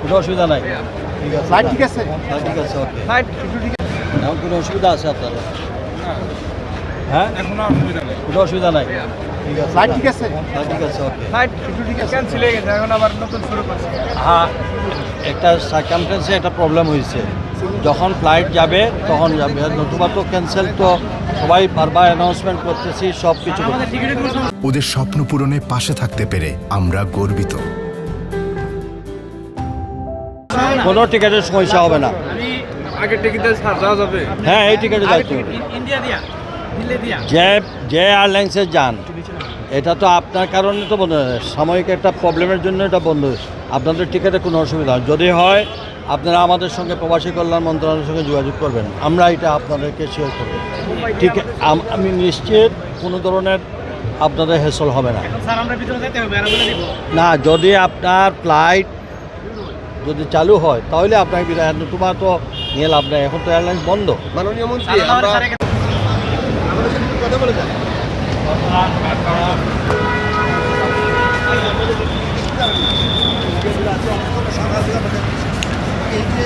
কোনো অসুবিধা নাই। ঠিক আছে, ফ্লাইট ঠিক আছে? ঠিক আছে, ওকে। ফ্লাইট একটু ঠিক আছে? এখন কোনো অসুবিধা আছে আপনাদের? হ্যাঁ, এখনো অসুবিধা নেই। কোনো অসুবিধা নাই। ঠিক আছে, ফ্লাইট ঠিক আছে? ঠিক আছে, ওকে। ফ্লাইট একটু ঠিক আছে? ক্যান্সেল হয়ে গেছে, এখন আবার নতুন শুরু করছে। হ্যাঁ, একটা সার্কামস্টেন্সে একটা প্রবলেম হয়েছে। যখন ফ্লাইট যাবে তখন যাবে, নতুবা তো ক্যান্সেল। তো সবাই বারবার অ্যানাউন্সমেন্ট করতেছি, সব কিছু করতেছি। ওদের স্বপ্ন পূরণে পাশে থাকতে পেরে আমরা গর্বিত। কোনো টিকিটের সমস্যা হবে না। আগে টিকিট দিয়ে যাওয়া যাবে? হ্যাঁ, এই টিকিটে যাইতে হবে। ইন্ডিয়া দিয়া, দিল্লি দিয়া। যে এয়ারলাইন্সে যান, এটা তো আপনার কারণে তো বন্ধ হয়, সাময়িক একটা প্রবলেমের জন্য এটা বন্ধ হয়েছে। আপনাদের টিকিটে কোনো অসুবিধা হয় যদি হয়, আপনারা আমাদের সঙ্গে প্রবাসী কল্যাণ মন্ত্রণালয়ের সঙ্গে যোগাযোগ করবেন, আমরা এটা আপনাদেরকে শেয়ার করব। ঠিক, আমি নিশ্চিত কোনো ধরনের আপনাদের হেসল হবে না। স্যার আমরা ভিতরে যেতে হবে, আর বলে দিব। না, যদি আপনার ফ্লাইট যদি চালু হয় তাহলে আপনাকে বিদায়, নতুবা তো নিয়ে লাভ নেই। এখন তো এয়ারলাইন্স বন্ধ। মাননীয় মন্ত্রী, আমরা আমাদের সাথে একটু কথা বলে যান। এই যে